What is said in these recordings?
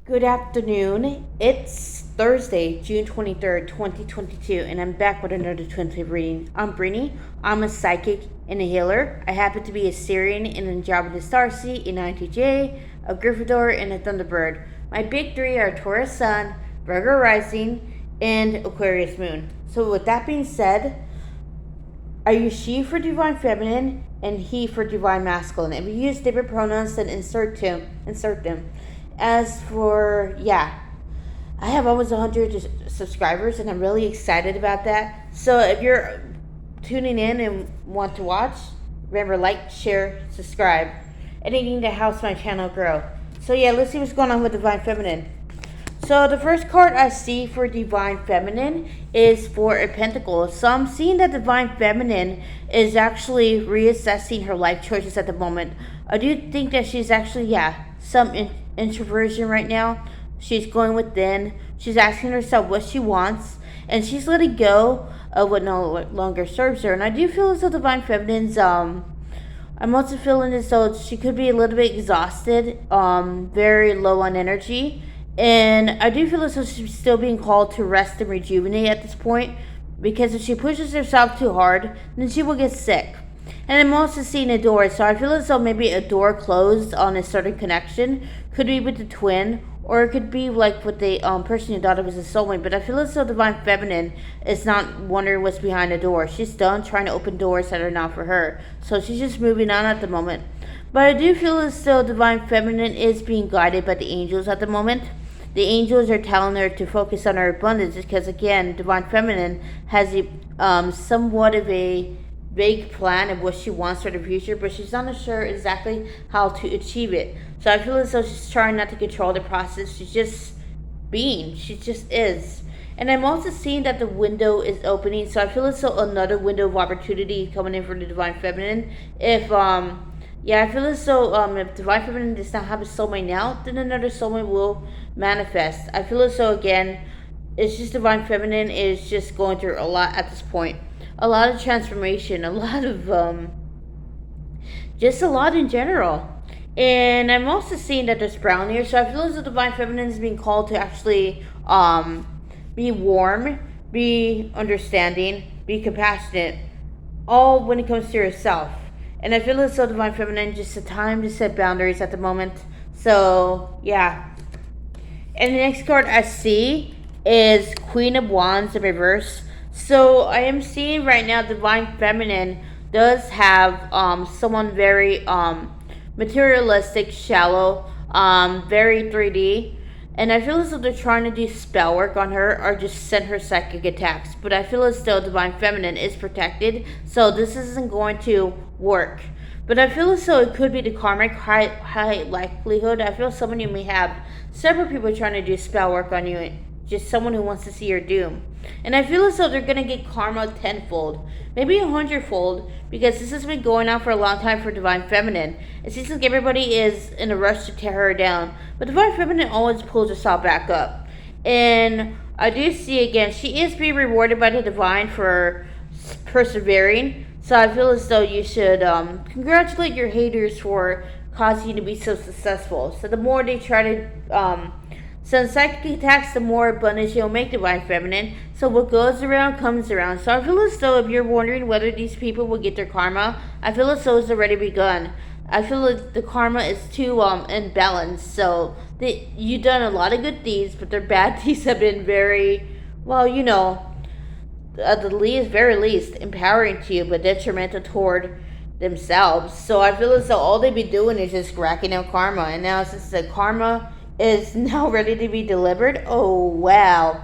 Good afternoon. It's Thursday, June 23rd, 2022, and I'm back with another twin flame reading. I'm Brittany. I'm a psychic and a healer. I happen to be a Syrian and a Andromeda Starseed, an INTJ, a Gryffindor, and a Thunderbird. My big three are Taurus Sun, Virgo Rising, and Aquarius Moon. So with that being said, are you she for divine feminine and he for divine masculine? If you use different pronouns, then insert them. As for, I have almost 100 subscribers and I'm really excited about that. So if you're tuning in and want to watch, remember, like, share, subscribe. Anything that helps my channel grow. So let's see what's going on with divine feminine. So the first card I see for divine feminine is Four of Pentacles. So I'm seeing that divine feminine is actually reassessing her life choices at the moment. I do think that she's actually, some introversion right now. She's going within. She's asking herself what she wants, and she's letting go of what no longer serves her. And I do feel as though divine feminine's I'm also feeling as though she could be a little bit exhausted, very low on energy. And I do feel as though she's still being called to rest and rejuvenate at this point, because if she pushes herself too hard, then she will get sick. And I'm also seeing a door, so I feel as though maybe a door closed on a certain connection. Could be with the twin, or it could be like with the person you thought it was a soulmate. But I feel as though divine feminine is not wondering what's behind the door. She's done trying to open doors that are not for her. So she's just moving on at the moment. But I do feel as though divine feminine is being guided by the angels at the moment. The angels are telling her to focus on her abundance because, again, divine feminine has somewhat of a vague plan of what she wants for the future, but she's not sure exactly how to achieve it. So I feel as though she's trying not to control the process. She's just being. She just is. And I'm also seeing that the window is opening, so I feel as though another window of opportunity is coming in for the divine feminine. I feel as though if divine feminine does not have a soulmate now, then another soulmate will manifest. I feel as though, again, it's just divine feminine is just going through a lot at this point. A lot of transformation, a lot of just a lot in general. And I'm also seeing that there's brown here, so I feel as though divine feminine is being called to actually be warm, be understanding, be compassionate, all when it comes to yourself. And I feel as though divine feminine just a time to set boundaries at the moment. So and the next card I see is Queen of Wands in reverse. So I am seeing right now divine feminine does have someone very materialistic, shallow, very 3D. And I feel as though they're trying to do spell work on her or just send her psychic attacks. But I feel as though divine feminine is protected, so this isn't going to work. But I feel as though it could be the karmic high likelihood. I feel someone you may have several people trying to do spell work on you, just someone who wants to see your doom. And I feel as though they're going to get karma tenfold, maybe 100-fold, because this has been going on for a long time for divine feminine. It seems like everybody is in a rush to tear her down, but divine feminine always pulls herself back up. And I do see, again, she is being rewarded by the divine for persevering. So I feel as though you should congratulate your haters for causing you to be so successful. So the more they try to send psychic attacks, the more abundance you'll make, divine feminine. So what goes around comes around. So I feel as though if you're wondering whether these people will get their karma, I feel as though it's already begun. I feel like the karma is too imbalanced. So you've done a lot of good deeds, but their bad deeds have been very, at the very least, empowering to you, but detrimental toward themselves. So I feel as though all they've been doing is just racking out karma. And now since the karma is now ready to be delivered, oh wow.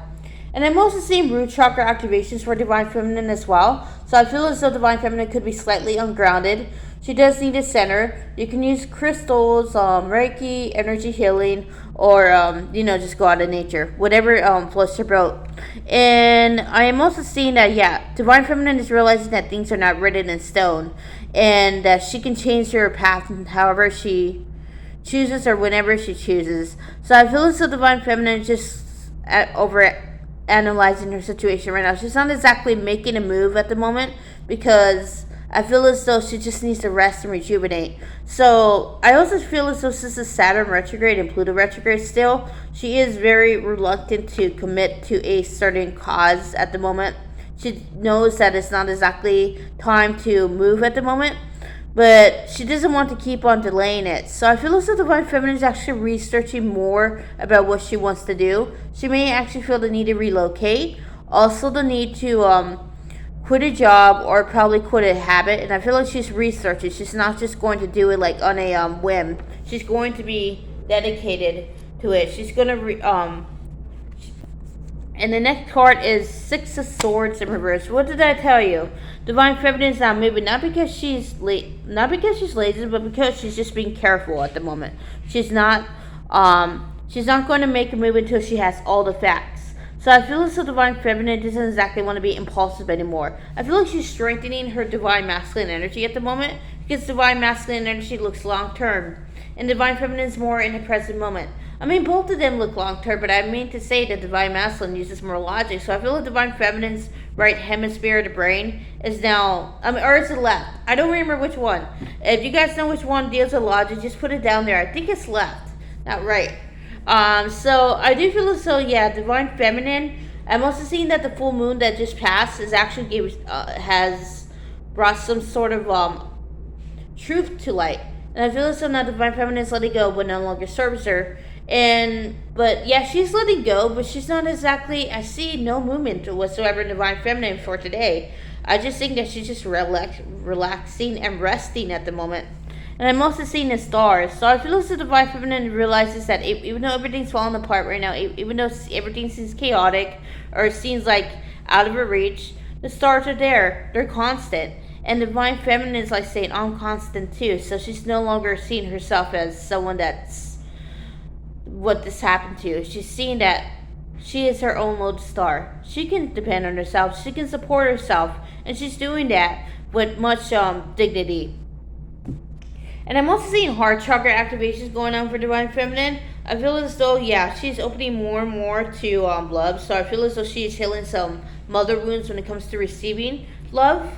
And I'm also seeing root chakra activations for divine feminine as well. So I feel as though divine feminine could be slightly ungrounded. She does need a center. You can use crystals, Reiki, energy healing, or just go out in nature, whatever floats your boat. And I am also seeing that divine feminine is realizing that things are not written in stone, and that she can change her path however she chooses or whenever she chooses. So I feel as though divine feminine is just over analyzing her situation right now. She's not exactly making a move at the moment because I feel as though she just needs to rest and rejuvenate. So I also feel as though since it's Saturn retrograde and Pluto retrograde still, she is very reluctant to commit to a certain cause at the moment. She knows that it's not exactly time to move at the moment, but she doesn't want to keep on delaying it. So I feel as though Divine Feminine is actually researching more about what she wants to do. She may actually feel the need to relocate, also the need to quit a job or probably quit a habit. And I feel like she's researching. She's not just going to do it like on a whim. She's going to be dedicated to it. She's going to and the next card is Six of Swords in reverse. What did I tell you? Divine Feminine is not moving, not because she's lazy, but because she's just being careful at the moment. She's not going to make a move until she has all the facts. So I feel as though Divine Feminine doesn't exactly want to be impulsive anymore. I feel like she's strengthening her Divine Masculine energy at the moment, because Divine Masculine energy looks long term, and Divine Feminine is more in the present moment. I mean, both of them look long term, but I mean to say that Divine Masculine uses more logic. So I feel like Divine Feminine's right hemisphere of the brain is now, or is it left? I don't remember which one. If you guys know which one deals with logic, just put it down there. I think it's left, not right. So I do feel as though, yeah, Divine Feminine. I'm also seeing that the full moon that just passed is actually has brought some sort of truth to light, and I feel as though now Divine Feminine is letting go, but no longer serves her. But yeah, she's letting go, but she's not exactly. I see no movement whatsoever in Divine Feminine for today. I just think that she's just relaxing and resting at the moment. And I'm also seeing the stars. So I feel as the Divine Feminine realizes that even though everything's falling apart right now, even though everything seems chaotic or seems like out of her reach, the stars are there. They're constant. And Divine Feminine is like saying, I'm constant too. So she's no longer seeing herself as someone that's what this happened to. She's seeing that she is her own lodestar. She can depend on herself. She can support herself. And she's doing that with much dignity. And I'm also seeing heart chakra activations going on for Divine Feminine. I feel as though, yeah, she's opening more and more to love. So I feel as though she's healing some mother wounds when it comes to receiving love.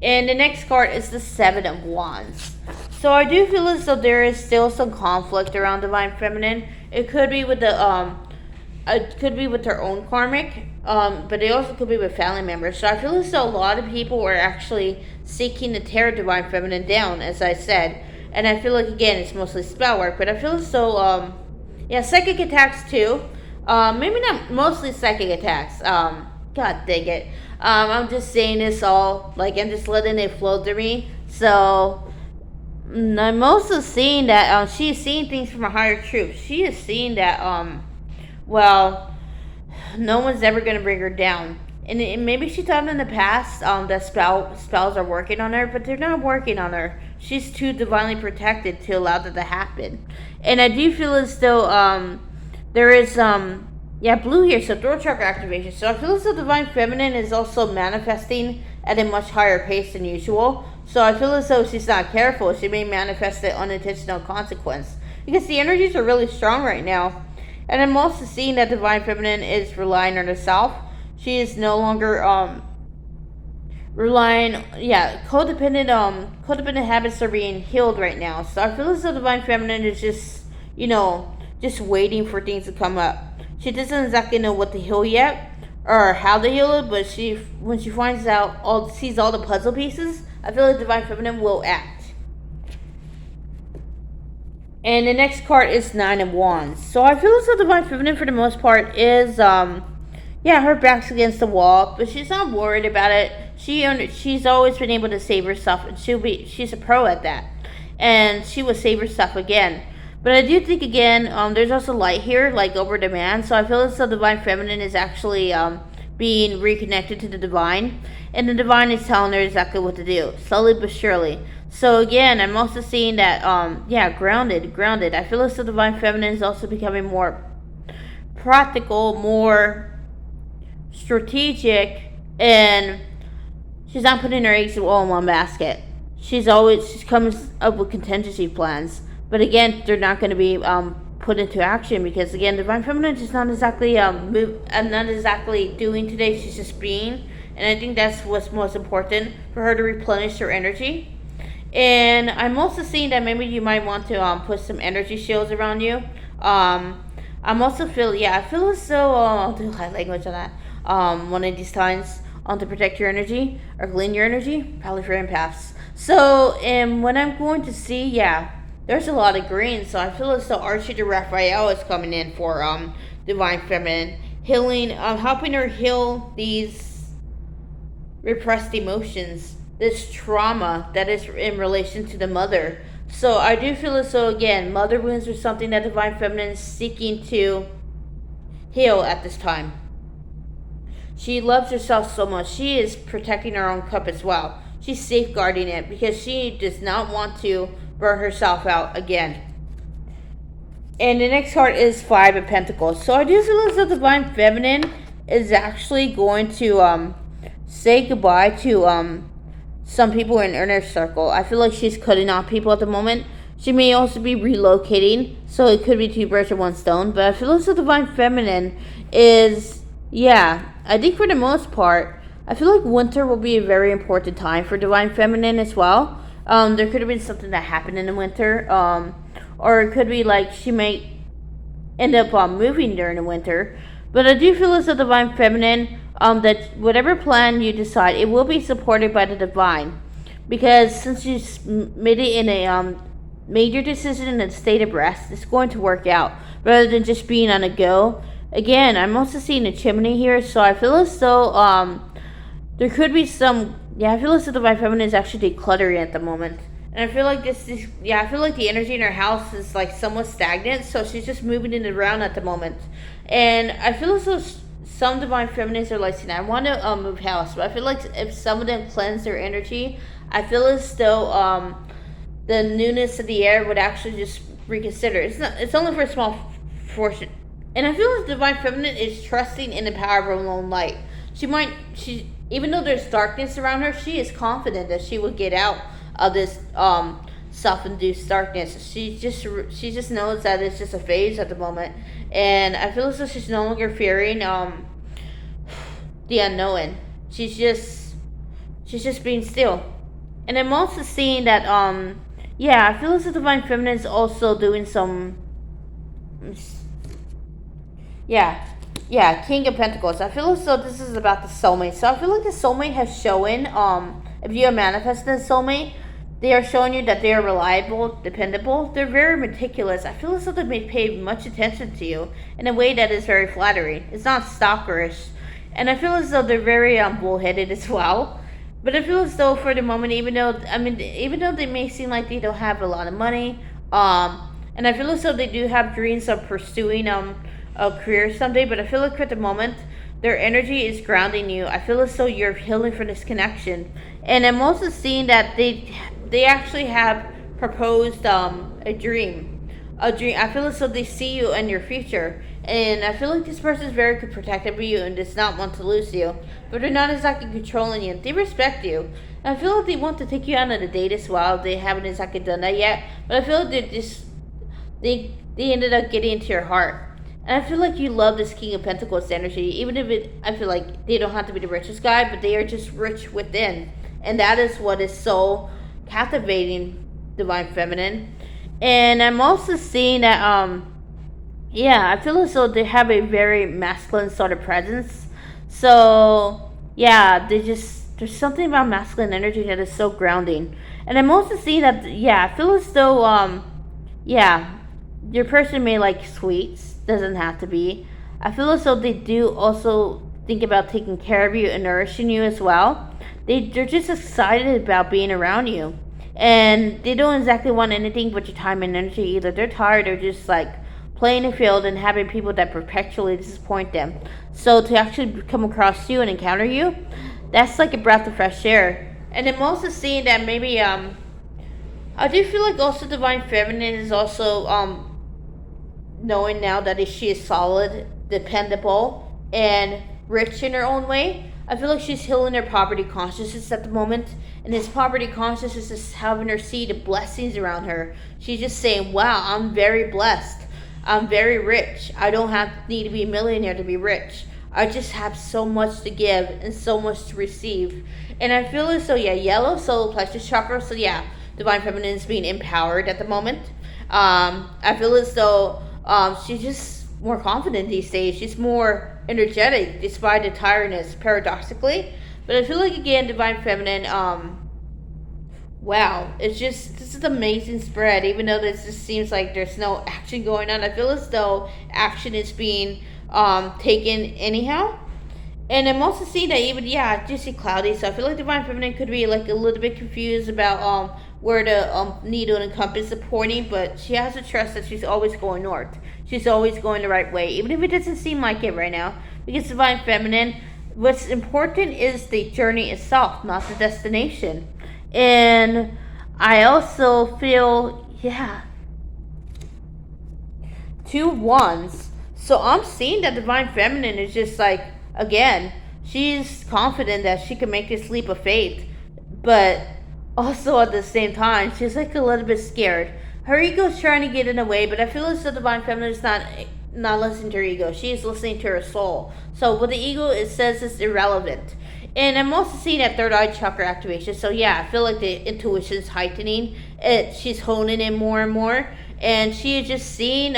And the next card is the Seven of Wands. So I do feel as though there is still some conflict around Divine Feminine. It could be with her own karmic, but it also could be with family members. So I feel as though a lot of people are actually seeking to tear Divine Feminine down, as I said. And I feel like, again, it's mostly spell work, but I feel as though, psychic attacks too. Maybe not mostly psychic attacks. God dang it. I'm just saying this all, like, I'm just letting it flow through me. So I'm also seeing that she is seeing things from a higher truth. She is seeing that, no one's ever going to bring her down. And maybe she thought in the past that spells are working on her, but they're not working on her. She's too divinely protected to allow that to happen. And I do feel as though there is blue here, so throat chakra activation. So I feel as though Divine Feminine is also manifesting at a much higher pace than usual. So I feel as though she's not careful, she may manifest an unintentional consequence. Because the energies are really strong right now. And I'm also seeing that Divine Feminine is relying on herself. She is no longer codependent habits are being healed right now. So I feel as though Divine Feminine is just waiting for things to come up. She doesn't exactly know what to heal yet or how to heal it, but when she finds out sees all the puzzle pieces, I feel like Divine Feminine will act. And the next card is Nine of Wands. So I feel as though Divine Feminine, for the most part, is her back's against the wall, but she's not worried about it. She's always been able to save herself, and she's a pro at that, and she will save herself again. But I do think, again, there's also light here, like over demand. So I feel as though Divine Feminine is actually being reconnected to the divine, and the divine is telling her exactly what to do, slowly but surely. So again, I'm also seeing that, grounded. I feel as though Divine Feminine is also becoming more practical, more strategic, and she's not putting her eggs all in one basket. She's coming up with contingency plans. But again, they're not going to be put into action because, again, Divine Feminine is not exactly not exactly doing today. She's just being, and I think that's what's most important for her to replenish her energy. And I'm also seeing that maybe you might want to put some energy shields around you. I'm also I feel as though I'll do light language on that. One of these times to protect your energy or clean your energy, probably for empaths. So, and when I'm going to see, there's a lot of green. So I feel as though Archie de Raphael is coming in for Divine Feminine healing, helping her heal these repressed emotions, this trauma that is in relation to the mother. So I do feel as though, again, mother wounds are something that Divine Feminine is seeking to heal at this time. She loves herself so much. She is protecting her own cup as well. She's safeguarding it because she does not want to burn herself out again. And the next card is Five of Pentacles. So I do feel as though Divine Feminine is actually going to say goodbye to some people in her inner circle. I feel like she's cutting off people at the moment. She may also be relocating, so it could be two birds with one stone. But I feel as though Divine Feminine is, I think for the most part, I feel like winter will be a very important time for Divine Feminine as well. There could have been something that happened in the winter, or it could be like she may end up moving during the winter. But I do feel as though Divine Feminine, that whatever plan you decide, it will be supported by the divine, because since you made it in a major decision in a state of rest, it's going to work out rather than just being on a go. Again, I'm also seeing a chimney here, so I feel as though there could be some. I feel as though Divine Feminine is actually decluttering at the moment. And I feel like I feel like the energy in her house is like somewhat stagnant, so she's just moving it around at the moment. And I feel as though some Divine Feminines are like saying, I want to move house, but I feel like if some of them cleanse their energy, I feel as though the newness of the air would actually just reconsider. It's only for a small portion. And I feel like Divine Feminine is trusting in the power of her own light. Even though there's darkness around her, she is confident that she will get out of this self-induced darkness. She just knows that it's just a phase at the moment, and I feel as though she's no longer fearing the unknown. She's just being still. And I'm also seeing that I feel as though Divine Feminine is also doing some King of Pentacles. I feel as though this is about the soulmate. So I feel like the soulmate has shown, if you are manifesting a soulmate, they are showing you that they are reliable, dependable. They're very meticulous. I feel as though they may pay much attention to you in a way that is very flattering. It's not stalkerish. And I feel as though they're very bullheaded as well. But I feel as though for the moment, even though they may seem like they don't have a lot of money, and I feel as though they do have dreams of pursuing a career someday, but I feel like for the moment, their energy is grounding you. I feel as though you're healing from this connection. And I'm also seeing that they actually have proposed a dream. I feel as though they see you in your future. And I feel like this person is very protective of you and does not want to lose you. But they're not exactly controlling you. They respect you. And I feel like they want to take you out on a date as well. They haven't exactly done that yet. But I feel like they ended up getting into your heart. And I feel like you love this King of Pentacles energy, even if I feel like they don't have to be the richest guy, but they are just rich within. And that is what is so captivating, Divine Feminine. And I'm also seeing that, I feel as though they have a very masculine sort of presence. So, there's something about masculine energy that is so grounding. And I'm also seeing that, I feel as though, your person may like sweets. Doesn't have to be. I feel as though they do also think about taking care of you and nourishing you as well. They're just excited about being around you. And they don't exactly want anything but your time and energy either. They're tired of just like playing the field and having people that perpetually disappoint them. So to actually come across you and encounter you, that's like a breath of fresh air. And I'm also seeing that maybe I do feel like also Divine Feminine is also knowing now that she is solid, dependable, and rich in her own way. I feel like she's healing her poverty consciousness at the moment, and this poverty consciousness is having her see the blessings around her. She's just saying, wow, I'm very blessed. I'm very rich. I don't need to be a millionaire to be rich. I just have so much to give and so much to receive. And I feel as though, yeah, yellow solar plexus chakra. So yeah, divine feminine is being empowered at the moment. I feel as though she's just more confident these days. She's more energetic despite the tiredness, paradoxically. But I feel like, again, divine feminine, wow, it's just, this is an amazing spread. Even though this just seems like there's no action going on, I feel as though action is being taken anyhow. And I'm also seeing that even, yeah, just see cloudy, so I feel like divine feminine could be like a little bit confused about where the needle and compass are pointing, but she has to trust that she's always going north. She's always going the right way, even if it doesn't seem like it right now. Because divine feminine, what's important is the journey itself, not the destination. And I also feel, yeah, 2 wands. So I'm seeing that divine feminine is just like, again, she's confident that she can make this leap of faith, but also at the same time, she's like a little bit scared. Her ego's trying to get in the way, but I feel as though divine feminine is not listening to her ego. She is listening to her soul. So with the ego, it says it's irrelevant. And I'm also seeing that third eye chakra activation. So yeah, I feel like the intuition's heightening. She's honing in more and more. And she is just seeing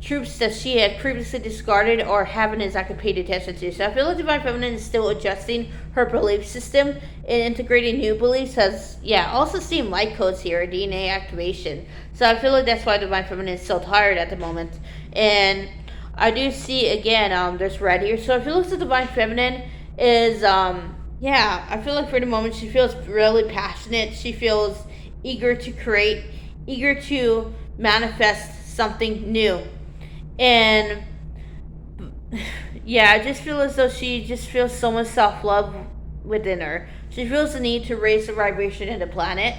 troops that she had previously discarded or haven't exactly paid attention to. So I feel like divine feminine is still adjusting her belief system and integrating new beliefs. As yeah, also seeing light codes here, DNA activation. So I feel like that's why divine feminine is so tired at the moment. And I do see, again, there's red here. So I feel like the divine feminine is yeah, I feel like for the moment she feels really passionate. She feels eager to create, eager to manifest something new. And yeah, I just feel as though she just feels so much self-love within her. She feels the need to raise the vibration of the planet.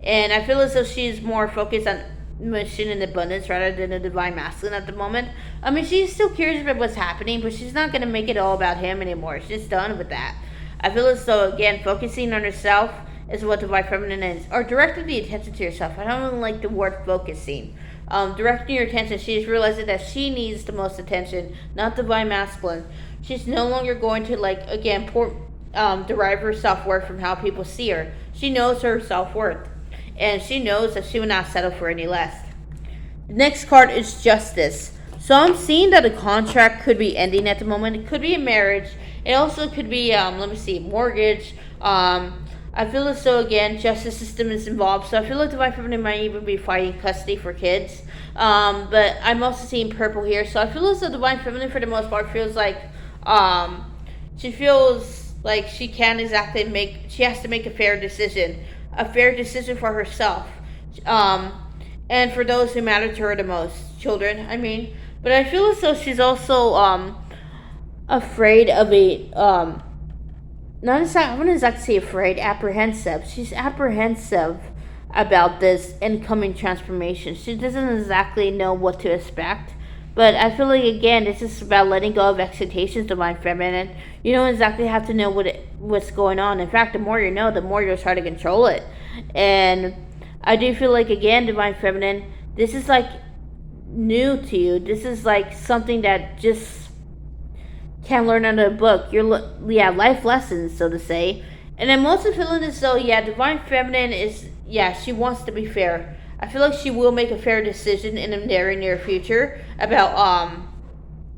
And I feel as though she's more focused on mission and abundance rather than the divine masculine at the moment. I mean, she's still curious about what's happening, but she's not going to make it all about him anymore. She's done with that. I feel as though, again, focusing on herself is what divine feminine is. Or directing the attention to yourself. I don't like the word focusing. Directing your attention, she's realizing that she needs the most attention, not divine masculine. She's no longer going to, like, again, derive her self-worth from how people see her. She knows her self-worth. And she knows that she will not settle for any less. The next card is Justice. So I'm seeing that a contract could be ending at the moment. It could be a marriage. It also could be, mortgage. I feel as though, again, justice system is involved. So I feel like divine feminine might even be fighting custody for kids. But I'm also seeing purple here. So I feel as though divine feminine, for the most part, feels like she feels like she can't exactly she has to make a fair decision for herself, and for those who matter to her the most, children, I mean. But I feel as though she's also afraid of I wouldn't exactly say afraid, apprehensive. She's apprehensive about this incoming transformation. She doesn't exactly know what to expect. But I feel like, again, this is about letting go of expectations, divine feminine. You don't exactly have to know what's going on. In fact, the more you know, the more you'll try to control it. And I do feel like, again, divine feminine, this is like new to you. This is like something that just can't learn out of a book. Life lessons, so to say. And I'm also feeling as though, divine feminine is, she wants to be fair. I feel like she will make a fair decision in the very near future about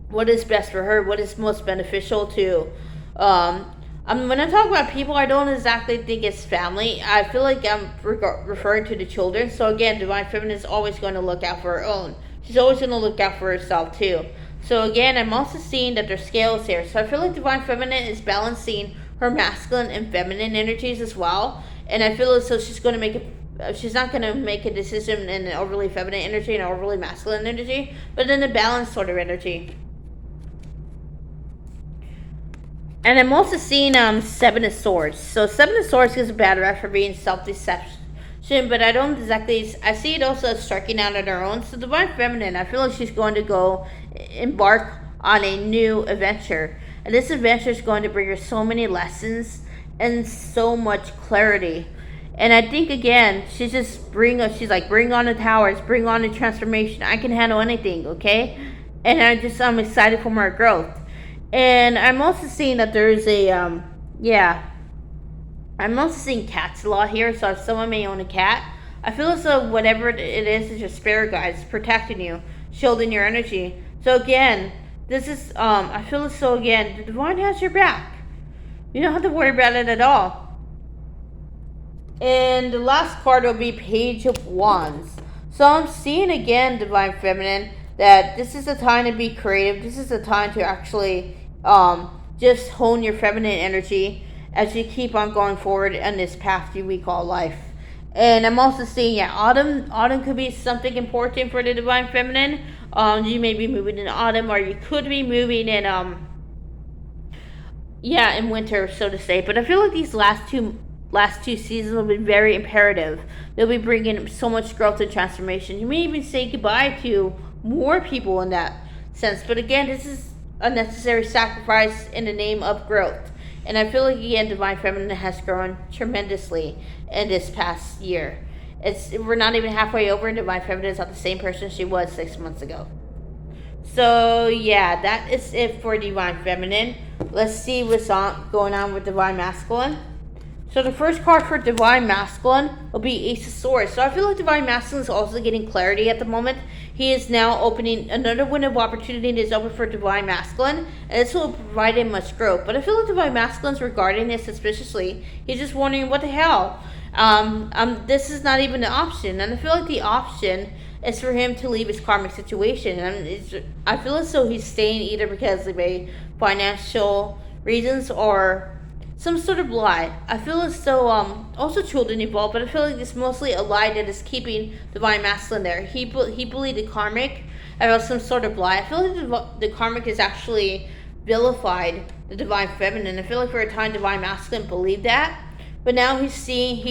what is best for her, what is most beneficial to. When I talk about people, I don't exactly think it's family. I feel like I'm referring to the children. So again, divine feminine is always going to look out for her own. She's always going to look out for herself too. So again, I'm also seeing that there's scales here. So I feel like divine feminine is balancing her masculine and feminine energies as well. And I feel as though she's not going to make a decision in an overly feminine energy and an overly masculine energy, but in a balanced sort of energy. And I'm also seeing Seven of Swords. So Seven of Swords gives a bad rep for being self-deception, but I see it also as striking out on her own. So divine feminine, I feel like she's going to embark on a new adventure. And this adventure is going to bring her so many lessons and so much clarity. And I think, again, she's like, bring on the towers, bring on the transformation. I can handle anything, okay? And I'm excited for more growth. And I'm also seeing that there's a I'm also seeing cats a lot here. So if someone may own a cat, I feel as though whatever it is your spirit guides protecting you, shielding your energy. So again, this is I feel as though again the divine has your back. You don't have to worry about it at all. And the last card will be Page of Wands. So I'm seeing again, Divine Feminine, that this is the time to be creative. This is the time to actually just hone your feminine energy as you keep on going forward in this path we call life. And I'm also seeing, autumn. Autumn could be something important for the Divine Feminine. You may be moving in autumn, or you could be moving in in winter, so to say. But I feel like these last two seasons will be very imperative. They'll be bringing so much growth and transformation. You may even say goodbye to more people in that sense. But again, this is a necessary sacrifice in the name of growth. And I feel like again, Divine Feminine has grown tremendously in this past year. We're not even halfway over, and Divine Feminine is not the same person she was 6 months ago. So yeah, that is it for Divine Feminine. Let's see what's going on with Divine Masculine. So the first card for Divine Masculine will be Ace of Swords. So I feel like Divine Masculine is also getting clarity at the moment. He is now opening another window of opportunity is open for Divine Masculine, and this will provide him much growth. But I feel like Divine Masculine is regarding this suspiciously. He's just wondering, what the hell? This is not even an option, and I feel like the option is for him to leave his karmic situation. And I feel as though he's staying either because of financial reasons or some sort of lie. I feel as though also children involved, but I feel like it's mostly a lie that is keeping Divine Masculine there. He believed the karmic about some sort of lie. I feel like the karmic has actually vilified the Divine Feminine. I feel like for a time Divine Masculine believed that, but now he's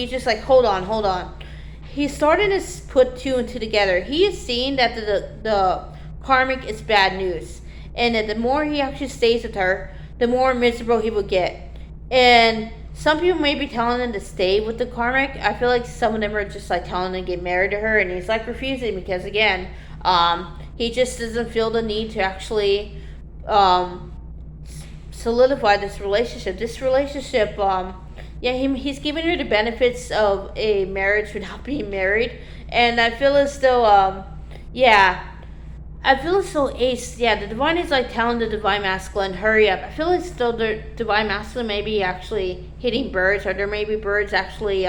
just like, hold on. He's starting to put two and two together. He is seeing that the karmic is bad news, and that the more he actually stays with her, the more miserable he will get. And some people may be telling him to stay with the karmic. I feel like some of them are just like telling him to get married to her, and he's like refusing because again, he just doesn't feel the need to actually solidify this relationship. He's giving her the benefits of a marriage without being married, and I feel as though I feel as though Ace, the Divine is like telling the Divine Masculine, hurry up. I feel as though the Divine Masculine may be actually hitting birds, or there may be birds actually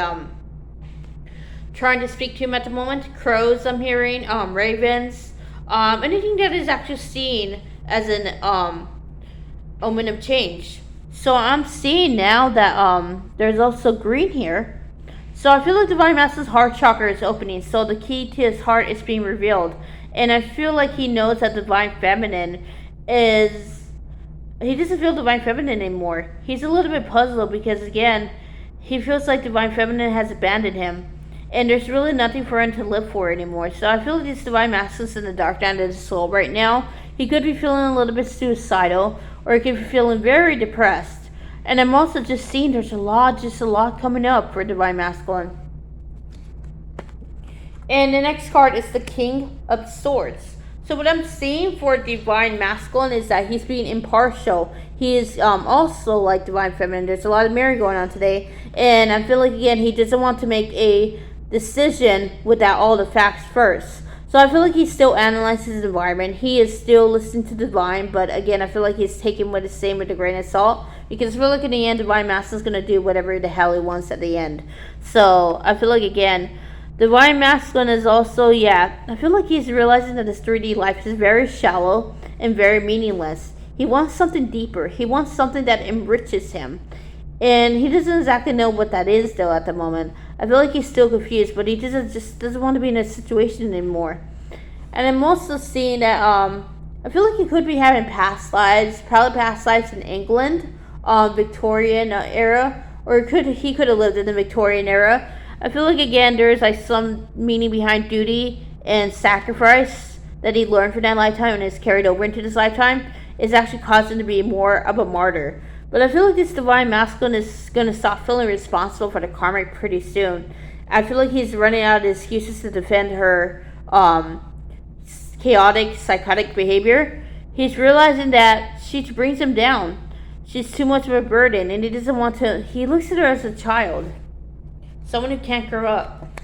trying to speak to him at the moment. Crows I'm hearing, ravens, anything that is actually seen as an omen of change. So I'm seeing now that there's also green here. So I feel like Divine Masculine's heart chakra is opening, so the key to his heart is being revealed. And I feel like he knows that Divine Feminine he doesn't feel Divine Feminine anymore. He's a little bit puzzled because, again, he feels like Divine Feminine has abandoned him. And there's really nothing for him to live for anymore. So I feel like this Divine Masculine's in the dark night of his soul right now. He could be feeling a little bit suicidal, or he could be feeling very depressed. And I'm also just seeing there's a lot coming up for Divine Masculine. And the next card is the King of Swords. So what I'm seeing for Divine Masculine is that he's being impartial. He is also like Divine Feminine. There's a lot of marrying going on today. And I feel like, again, he doesn't want to make a decision without all the facts first. So I feel like he still analyzes his environment. He is still listening to Divine. But again, I feel like he's taking what is saying with a grain of salt. Because I feel like in the end, Divine Masculine is going to do whatever the hell he wants at the end. So I feel like, again, Divine Masculine is also, I feel like he's realizing that his 3D life is very shallow and very meaningless. He wants something deeper. He wants something that enriches him. And he doesn't exactly know what that is, though, at the moment. I feel like he's still confused, but he doesn't want to be in a situation anymore. And I'm also seeing that, I feel like he could be having past lives, probably past lives in England, Victorian era, or he could have lived in the Victorian era. I feel like, again, there's like some meaning behind duty and sacrifice that he learned from that lifetime and is carried over into this lifetime. Is actually caused him to be more of a martyr. But I feel like this Divine Masculine is going to stop feeling responsible for the karmic pretty soon. I feel like he's running out of excuses to defend her chaotic, psychotic behavior. He's realizing that she brings him down. She's too much of a burden, and he doesn't want to. He looks at her as a child, someone who can't grow up.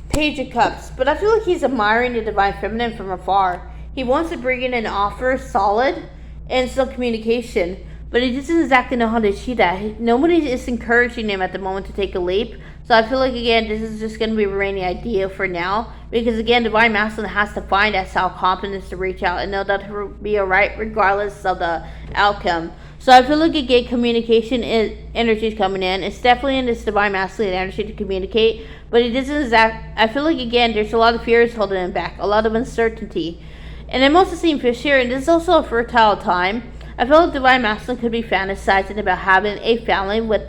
Page of Cups, but I feel like he's admiring the divine feminine from afar. He wants to bring in an offer, solid, and some communication, but he doesn't exactly know how to achieve that. Nobody is encouraging him at the moment to take a leap. So I feel like, again, this is just going to be a remaining idea for now. Because, again, Divine Masculine has to find that self-confidence to reach out and know that he'll be alright regardless of the outcome. So I feel like, again, communication energy is coming in. It's definitely in this Divine Masculine energy to communicate. But it isn't I feel like, again, there's a lot of fears holding him back. A lot of uncertainty. And I'm also seeing fish here. And this is also a fertile time. I feel like Divine Masculine could be fantasizing about having a family with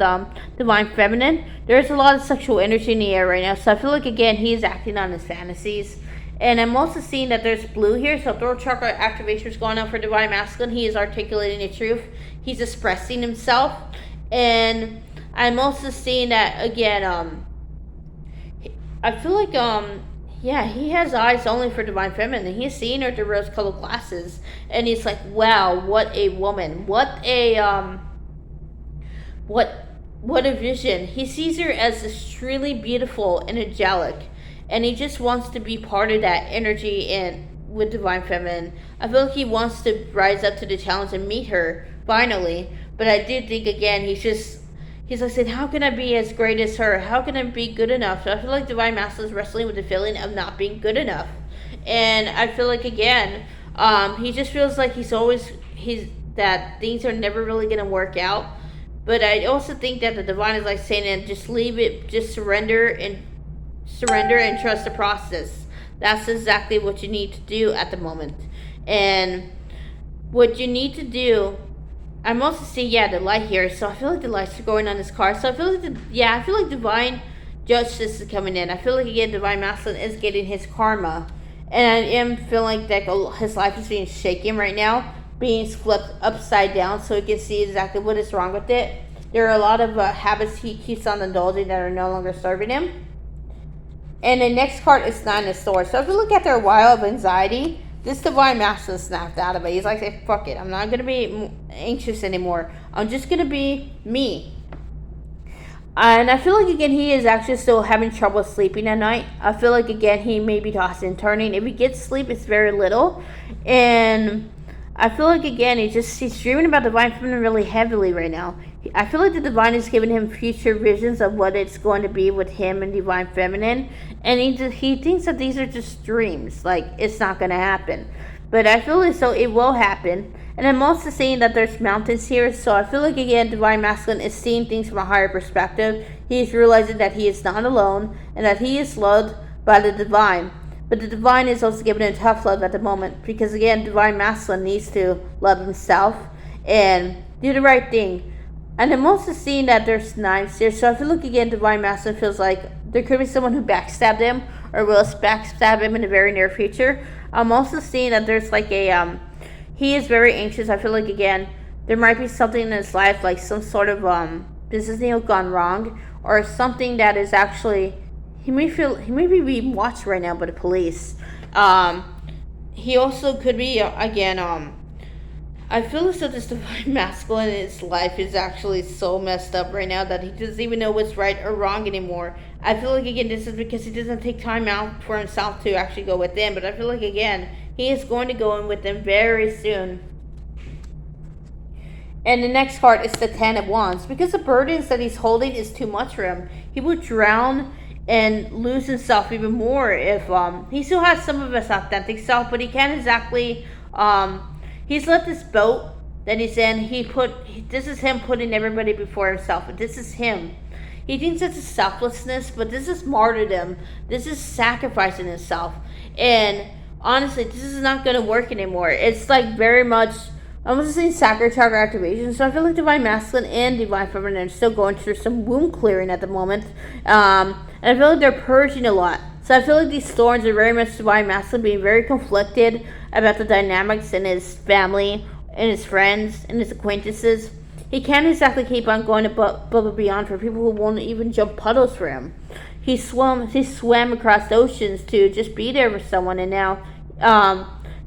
Divine Feminine. There's a lot of sexual energy in the air right now, so I feel like, again, he is acting on his fantasies. And I'm also seeing that there's blue here, so throat chakra activation is going on for Divine Masculine. He is articulating the truth. He's expressing himself. And I'm also seeing that, again, I feel like, yeah, he has eyes only for Divine Feminine. He's seeing her through rose-colored glasses, and he's like, "Wow, what a woman! What a vision!" He sees her as extremely beautiful and angelic, and he just wants to be part of that energy and with Divine Feminine. I feel like he wants to rise up to the challenge and meet her finally. But I do think, again, he's like saying, how can I be as great as her? How can I be good enough? So I feel like Divine Masculine is wrestling with the feeling of not being good enough. And I feel like, again, he just feels like that things are never really going to work out. But I also think that the divine is like saying, just leave it, just surrender and trust the process. That's exactly what you need to do at the moment. And what you need to do, I'm also seeing, the light here. So I feel like the lights are going on this card. So I feel like I feel like divine justice is coming in. I feel like, again, Divine Masculine is getting his karma. And I am feeling like his life is being shaken right now, being flipped upside down so he can see exactly what is wrong with it. There are a lot of habits he keeps on indulging that are no longer serving him. And the next card is Nine of Swords. So if you look after a while of anxiety, this Divine Masculine snapped out of it. He's like, hey, fuck it. I'm not going to be anxious anymore. I'm just going to be me. And I feel like, again, he is actually still having trouble sleeping at night. I feel like, again, he may be tossing and turning. If he gets sleep, it's very little. And I feel like, again, he's dreaming about Divine Feminine really heavily right now. I feel like the Divine is giving him future visions of what it's going to be with him and Divine Feminine. And he thinks that these are just dreams. Like, it's not going to happen. But I feel as though it will happen. And I'm also seeing that there's mountains here. So I feel like, again, Divine Masculine is seeing things from a higher perspective. He's realizing that he is not alone. And that he is loved by the Divine. But the Divine is also giving him tough love at the moment. Because, again, Divine Masculine needs to love himself and do the right thing. And I'm also seeing that there's knives here. So I feel like, again, Divine Masculine feels like there could be someone who backstabbed him or will backstab him in the very near future. I'm also seeing that there's like he is very anxious. I feel like, again, there might be something in his life, like some sort of business deal gone wrong, or something that is actually, he may be being watched right now by the police. He also could be, again, I feel as though this Divine Masculine in his life is actually so messed up right now that he doesn't even know what's right or wrong anymore. I feel like, again, this is because he doesn't take time out for himself to actually go within. But I feel like, again, he is going to go in with them very soon. And the next card is the Ten of Wands. Because the burdens that he's holding is too much for him. He would drown and lose himself even more if he still has some of his authentic self, but he can't exactly he's let this boat that he's in, this is him putting everybody before himself. This is him. He thinks it's a selflessness, but this is martyrdom. This is sacrificing himself. And honestly, this is not going to work anymore. It's like very much, I'm just saying sacral chakra activation. So I feel like Divine Masculine and Divine Feminine are still going through some womb clearing at the moment. And I feel like they're purging a lot. So I feel like these thorns are very much Divine Masculine being very conflicted about the dynamics in his family, and his friends, and his acquaintances. He can't exactly keep on going above and beyond for people who won't even jump puddles for him. He swam across oceans to just be there for someone, and now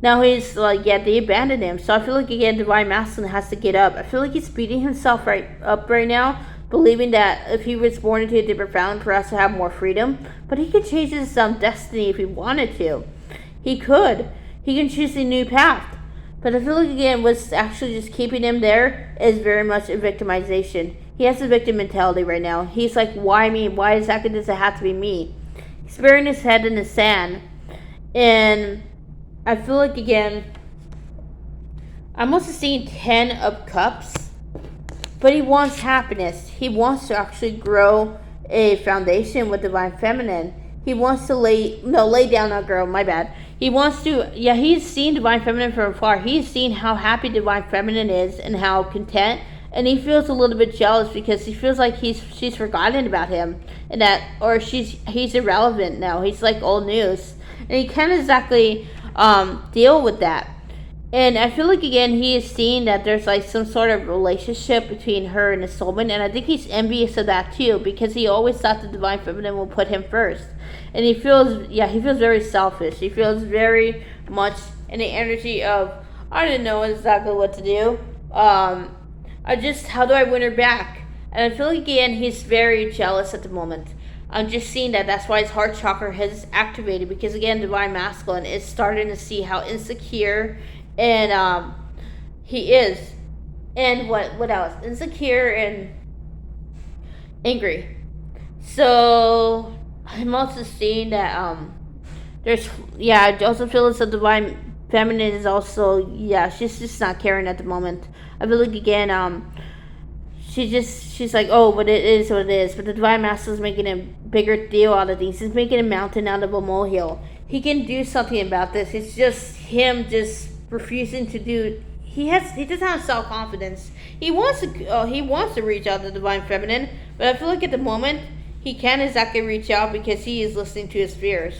Now he's like, yeah, they abandoned him. So I feel like, again, divine masculine has to get up. I feel like he's beating himself up right now, believing that if he was born into a different family, perhaps to have more freedom. But he could change his destiny if he wanted to. He could. He can choose a new path. But I feel like, again, what's actually just keeping him there is very much a victimization. He has a victim mentality right now. He's like, why me? Why exactly does it have to be me? He's burying his head in the sand. And I feel like, again, I'm also seeing 10 of Cups. But he wants happiness. He wants to actually grow a foundation with Divine Feminine. He wants to lay down, not girl, my bad. He wants to, he's seen Divine Feminine from afar. He's seen how happy Divine Feminine is and how content. And he feels a little bit jealous because he feels like she's forgotten about him. And that, or he's irrelevant now. He's like old news. And he can't exactly deal with that. And I feel like, again, he is seeing that there's like some sort of relationship between her and his soulmate. And I think he's envious of that too, because he always thought the Divine Feminine will put him first. And he feels very selfish. He feels very much in the energy of, I don't know exactly what to do. How do I win her back? And I feel like, again, he's very jealous at the moment. I'm just seeing that's why his heart chakra has activated, because, again, Divine Masculine is starting to see how insecure and he is. And what else? Insecure and angry. So I'm also seeing that I also feel as the Divine Feminine is also, she's just not caring at the moment. I feel like, again, she's like, oh, but it is what it is. But the Divine Master is making a bigger deal out of things. He's making a mountain out of a molehill. He can do something about this. It's just him just refusing to do. He doesn't have self-confidence. He wants to reach out to the Divine Feminine, but I feel like at the moment he can't exactly reach out because he is listening to his fears.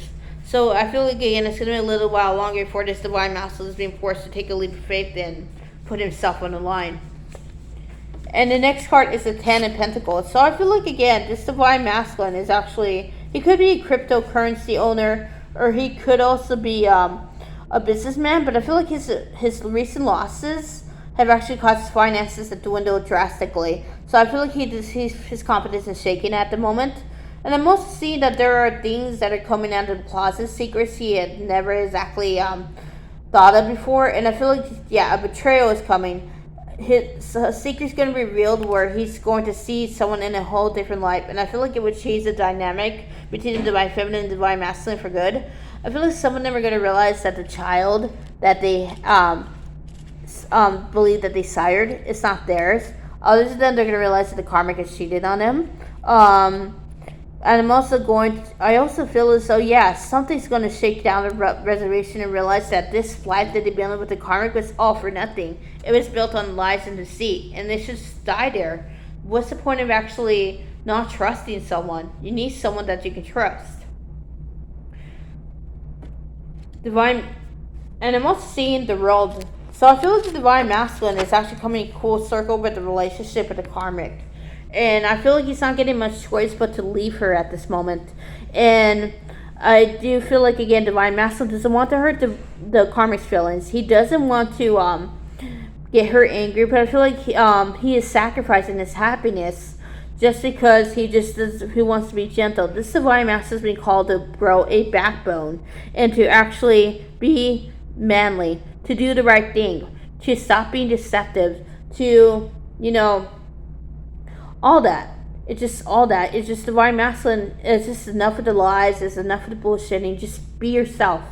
So I feel like, again, it's going to be a little while longer before this Divine Masculine is being forced to take a leap of faith and put himself on the line. And the next card is the 10 of Pentacles. So I feel like, again, this Divine Masculine is actually, he could be a cryptocurrency owner, or he could also be a businessman, but I feel like his recent losses have actually caused his finances to dwindle drastically. So I feel like his confidence is shaking at the moment. And I'm also seeing that there are things that are coming out of the closet, secrets he had never exactly thought of before. And I feel like, a betrayal is coming. His secret's going to be revealed where he's going to see someone in a whole different light. And I feel like it would change the dynamic between the Divine Feminine and the Divine Masculine for good. I feel like some of them are going to realize that the child that they believe that they sired is not theirs. Others of them, they're going to realize that the karmic has cheated on them. And I also feel as though, something's going to shake down the reservation and realize that this life that they've been with the karmic was all for nothing. It was built on lies and deceit, and they should die there. What's the point of actually not trusting someone? You need someone that you can trust. And I'm also seeing the world. So I feel like the Divine Masculine is actually coming full circle with the relationship with the karmic. And I feel like he's not getting much choice but to leave her at this moment. And I do feel like, again, Divine Masculine doesn't want to hurt the karmic's feelings. He doesn't want to get her angry, but I feel like he is sacrificing his happiness just because he wants to be gentle. This Divine Master has been called to grow a backbone and to actually be manly, to do the right thing, to stop being deceptive, to, all that. It's just Divine Masculine. It's just enough of the lies. It's enough of the bullshitting. Just be yourself.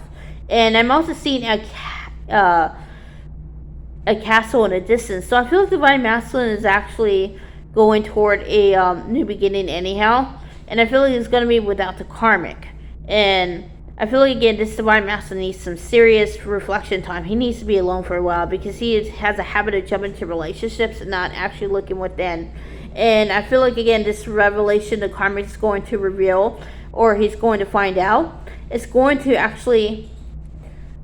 And I'm also seeing a castle in a distance. So I feel like Divine Masculine is actually going toward a new beginning anyhow. And I feel like it's going to be without the karmic. And I feel like, again, this Divine Masculine needs some serious reflection time. He needs to be alone for a while because he has a habit of jumping into relationships and not actually looking within. And I feel like, again, this revelation the karmic is going to reveal, or he's going to find out, is going to actually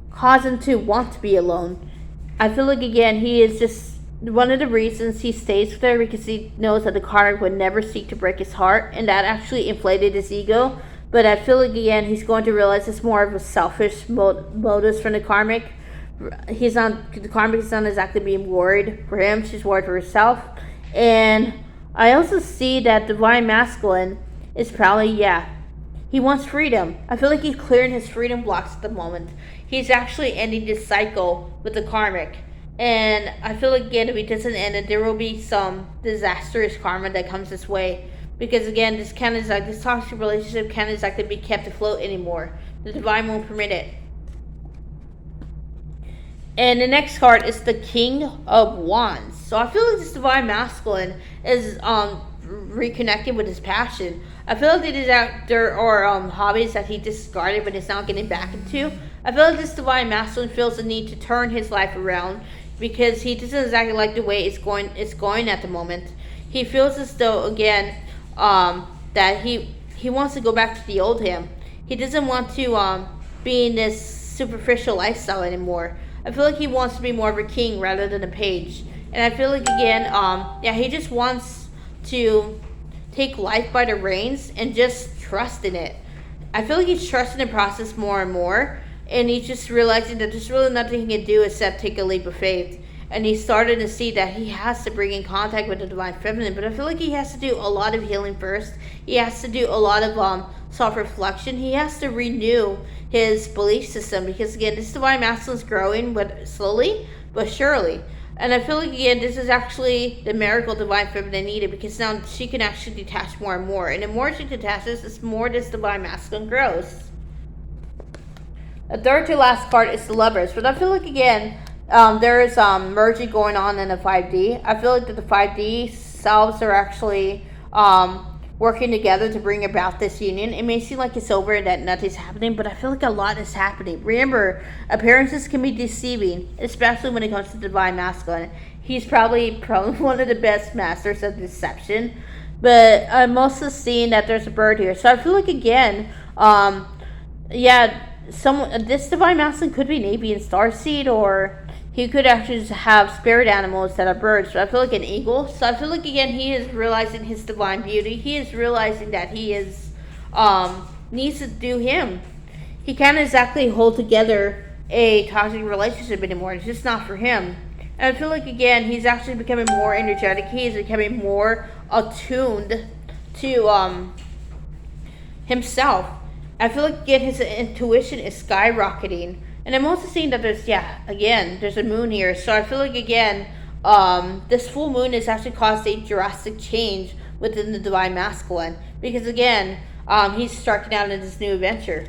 cause him to want to be alone. I feel like, again, he is just one of the reasons he stays there, because he knows that the karmic would never seek to break his heart, and that actually inflated his ego. But I feel like, again, he's going to realize it's more of a selfish motives from the karmic, The karmic is not exactly being worried for him. She's worried for herself. And I also see that divine masculine is probably, he wants freedom. I feel like he's clearing his freedom blocks at the moment. He's actually ending this cycle with the karmic. And I feel like, again, if he doesn't end it, there will be some disastrous karma that comes this way. Because, again, this toxic relationship can't exactly be kept afloat anymore. The divine won't permit it. And the next card is the King of Wands. So I feel like this divine masculine is reconnecting with his passion. I feel like there are hobbies that he discarded but is now getting back into. I feel like this divine masculine feels the need to turn his life around because he doesn't exactly like the way it's going at the moment. He feels as though, again, that he wants to go back to the old him. He doesn't want to be in this superficial lifestyle anymore. I feel like he wants to be more of a king rather than a page. And I feel like, again, he just wants to take life by the reins and just trust in it. I feel like he's trusting the process more and more, and he's just realizing that there's really nothing he can do except take a leap of faith. And he's starting to see that he has to bring in contact with the divine feminine, but I feel like he has to do a lot of healing first. He has to do a lot of self-reflection. He has to renew his belief system because, again, this divine masculine is growing, but slowly but surely. And I feel like, again, this is actually the miracle divine feminine needed because now she can actually detach more and more. And the more she detaches, the more this divine masculine grows. The third to last card is the Lovers. But I feel like, again, there is merging going on in the 5D. I feel like that the 5D selves are actually working together to bring about this union. It may seem like it's over and that nothing's happening, but I feel like a lot is happening. Remember, appearances can be deceiving, especially when it comes to divine masculine. He's probably one of the best masters of deception, but I'm also seeing that there's a bird here. So I feel like, again, this divine masculine could be an avian starseed, or he could actually just have spirit animals that are birds. So I feel like an eagle. So I feel like, again, he is realizing his divine beauty. He is realizing that he is needs to do him. He can't exactly hold together a toxic relationship anymore. It's just not for him. And I feel like, again, he's actually becoming more energetic. He is becoming more attuned to himself. I feel like, again, his intuition is skyrocketing. And I'm also seeing that there's a moon here. So I feel like, again, this full moon has actually caused a drastic change within the divine masculine. Because, again, he's starting out in this new adventure.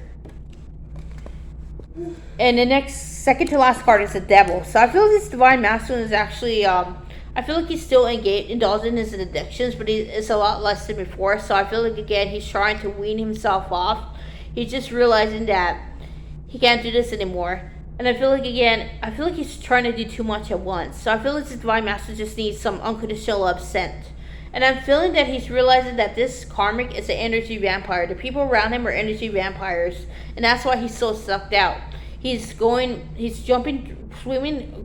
And the next, second to last card is the Devil. So I feel like this divine masculine is actually, I feel like he's still indulged in his addictions, but it's a lot less than before. So I feel like, again, he's trying to wean himself off. He's just realizing that he can't do this anymore. And I feel like, again, he's trying to do too much at once. So I feel like this divine master just needs some unconditional love sent. And I'm feeling that he's realizing that this karmic is an energy vampire. The people around him are energy vampires. And that's why he's so sucked out. He's swimming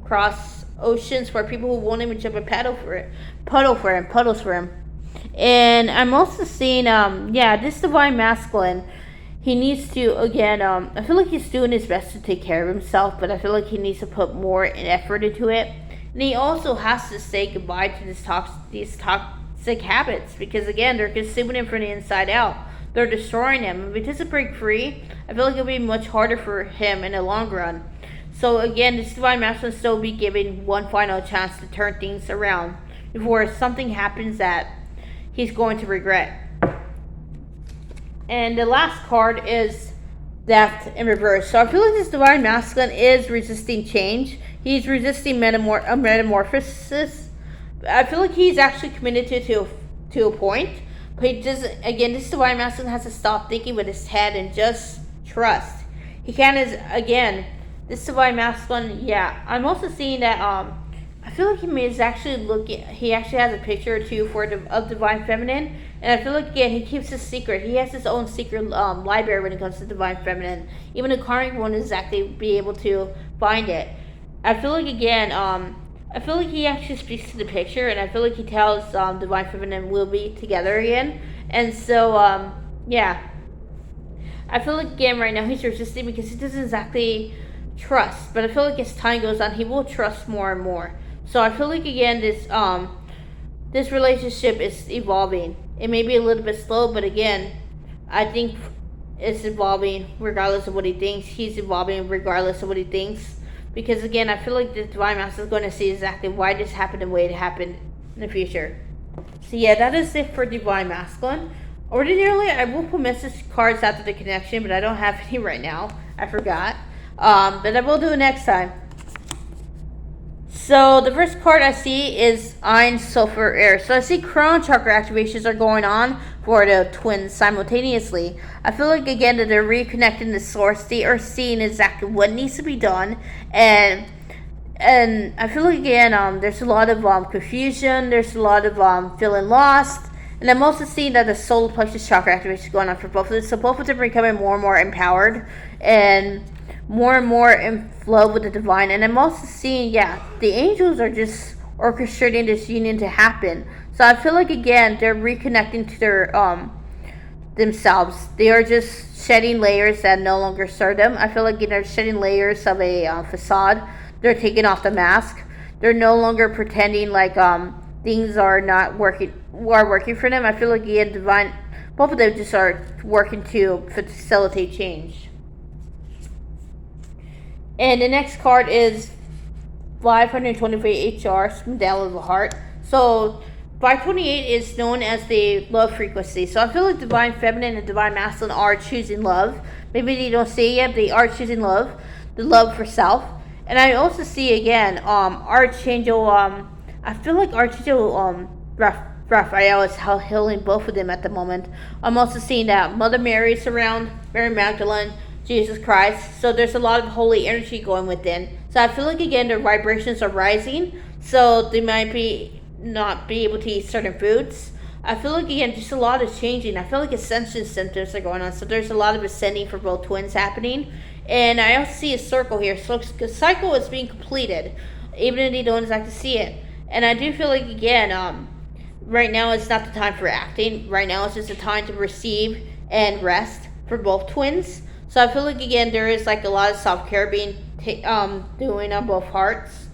across oceans for people who won't even jump a puddles for him. And I'm also seeing, this divine masculine, he needs to, again, I feel like he's doing his best to take care of himself, but I feel like he needs to put more effort into it. And he also has to say goodbye to these toxic habits, because, again, they're consuming him from the inside out. They're destroying him. If he doesn't break free, I feel like it'll be much harder for him in the long run. So, again, this divine master will still be given one final chance to turn things around before something happens that he's going to regret. And the last card is Death in reverse. So I feel like this divine masculine is resisting change. He's resisting metamorphosis. I feel like he's actually committed to a point. But he does, again, this divine masculine has to stop thinking with his head and just trust. He can't, this divine masculine, I'm also seeing that, I feel like he actually has a picture or two of divine feminine. And I feel like, again, he keeps his secret. He has his own secret library when it comes to divine feminine. Even a karmic won't exactly be able to find it. I feel like, again, he actually speaks to the picture, and I feel like he tells divine feminine we'll be together again. And so, I feel like, again, right now he's resisting because he doesn't exactly trust, but I feel like as time goes on, he will trust more and more. So I feel like again this relationship is evolving. It may be a little bit slow, but again, I think it's evolving regardless of what he thinks. He's evolving regardless of what he thinks. Because again, I feel like the Divine Master is going to see exactly why this happened and the way it happened in the future. So yeah, that is it for Divine Masculine. Ordinarily, I will put message cards after the connection, but I don't have any right now. I forgot. But I will do it next time. So the first card I see is Ein Sulfur Air. So I see crown chakra activations are going on for the twins simultaneously. I feel like again that they're reconnecting the source. They are seeing exactly what needs to be done, and I feel like again there's a lot of confusion. There's a lot of feeling lost. And I'm also seeing that the solar plexus chakra activation is going on for both of them. So both of them are becoming more and more empowered and more in flow with the divine. And I'm also seeing, the angels are just orchestrating this union to happen. So I feel like again they're reconnecting to their themselves. They are just shedding layers that no longer serve them. I feel like they're shedding layers of a facade. They're taking off the mask. They're no longer pretending like things are not working for them. I feel like again divine, both of them just are working to facilitate change. And the next card is 528 HR, Medal of the Heart. So 528 is known as the love frequency. So I feel like Divine Feminine and Divine Masculine are choosing love. Maybe they don't say it yet, but they are choosing love. The love for self. And I also see again, Archangel, I feel like Archangel Raphael is healing both of them at the moment. I'm also seeing that Mother Mary is around, Mary Magdalene, Jesus Christ. So there's a lot of holy energy going within. So I feel like again their vibrations are rising. So they might not be able to eat certain foods. I feel like again just a lot is changing. I feel like ascension symptoms are going on. So there's a lot of ascending for both twins happening. And I also see a circle here. So the cycle is being completed, even if they don't exactly see it. And I do feel like again, right now is not the time for acting. Right now it's just a time to receive and rest for both twins. So I feel like again there is like a lot of self-care being doing on both hearts.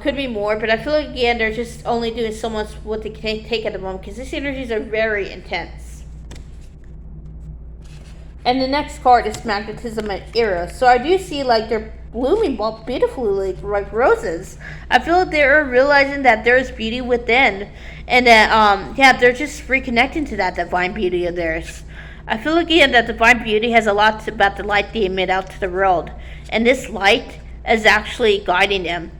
Could be more, but I feel like again they're just only doing so much what they can take at the moment because these energies are very intense. And the next card is Magnetism and Eros. So I do see like they're blooming beautifully like roses. I feel like they're realizing that there's beauty within, and that they're just reconnecting to that divine beauty of theirs. I feel like again that divine beauty has a lot about the light they emit out to the world, and this light is actually guiding them.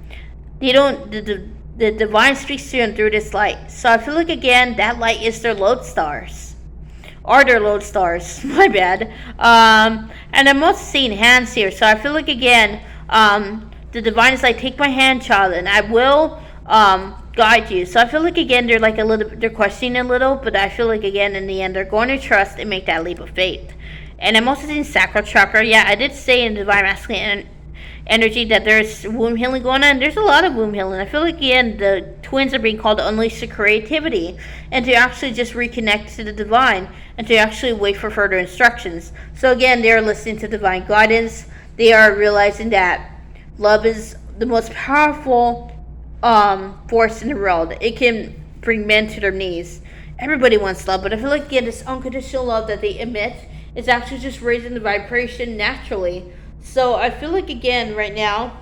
They don't the divine speaks to them through this light. So I feel like again that light is their lodestars. Are their lodestars, my bad. And I'm also seeing hands here. So I feel like again, the divine is like, take my hand, child, and I will guide you. So I feel like again they're questioning a little, but I feel like again in the end they're going to trust and make that leap of faith. And I'm also seeing sacral chakra. Yeah, I did say in Divine Masculine energy that there's womb healing going on. There's a lot of womb healing. I feel like again the twins are being called to unleash their creativity and to actually just reconnect to the divine and to actually wait for further instructions. So again, they are listening to divine guidance. They are realizing that love is the most powerful force in the world. It can bring men to their knees. Everybody wants love, but I feel like again this unconditional love that they emit is actually just raising the vibration naturally. So I feel like again right now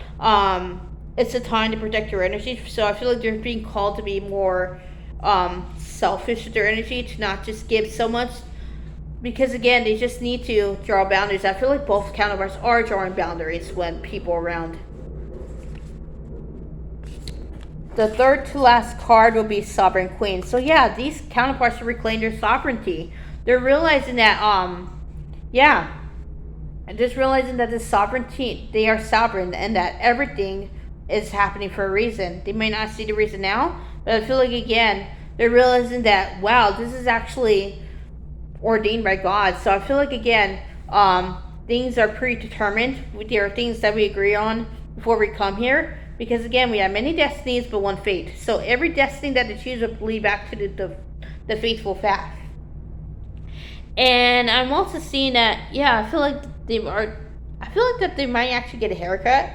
it's a time to protect your energy. So I feel like they're being called to be more selfish with their energy, to not just give so much, because again they just need to draw boundaries. I feel like both counterparts are drawing boundaries when people are around. The third to last card will be Sovereign Queen. So yeah, these counterparts are reclaiming their sovereignty. They're realizing that and just realizing that the sovereignty, they are sovereign, and that everything is happening for a reason. They may not see the reason now, but I feel like again they're realizing that wow, this is actually ordained by God. So I feel like again things are predetermined. There are things that we agree on before we come here, because again we have many destinies but one fate. So every destiny that they choose will lead back to the faithful path. And I'm also seeing that I feel like I feel like that they might actually get a haircut.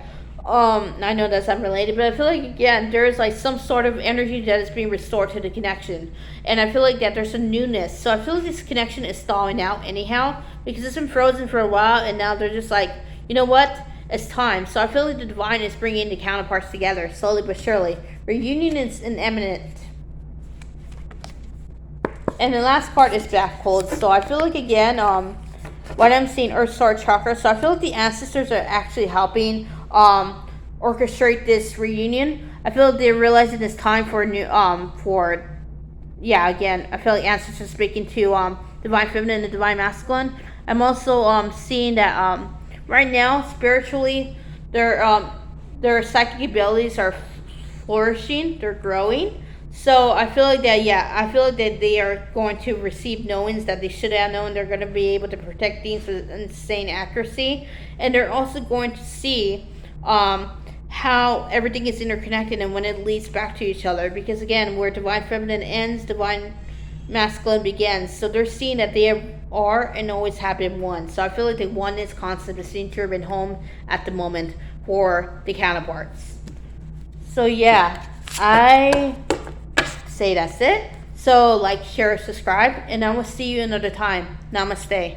I know that's unrelated, but I feel like again there's like some sort of energy that is being restored to the connection, and I feel like that there's a newness. So I feel like this connection is stalling out anyhow because it's been frozen for a while, and now they're just like, you know what, it's time. So I feel like the divine is bringing the counterparts together slowly but surely. Reunion is imminent. And the last card is back cold. So I feel like again, what I'm seeing, Earth Star Chakra. So I feel like the ancestors are actually helping orchestrate this reunion. I feel like they're realizing it's time for a new again, I feel like ancestors speaking to divine feminine and divine masculine. I'm also seeing that right now spiritually their psychic abilities are flourishing, they're growing. So I feel like that, I feel like that they are going to receive knowings that they should have known. They're going to be able to protect things with insane accuracy. And they're also going to see how everything is interconnected and when it leads back to each other. Because again, where divine feminine ends, divine masculine begins. So they're seeing that they are and always have been one. So I feel like the oneness concept is seen to have been home at the moment for the counterparts. So I say that's it. So like, share, subscribe, and I will see you another time. Namaste.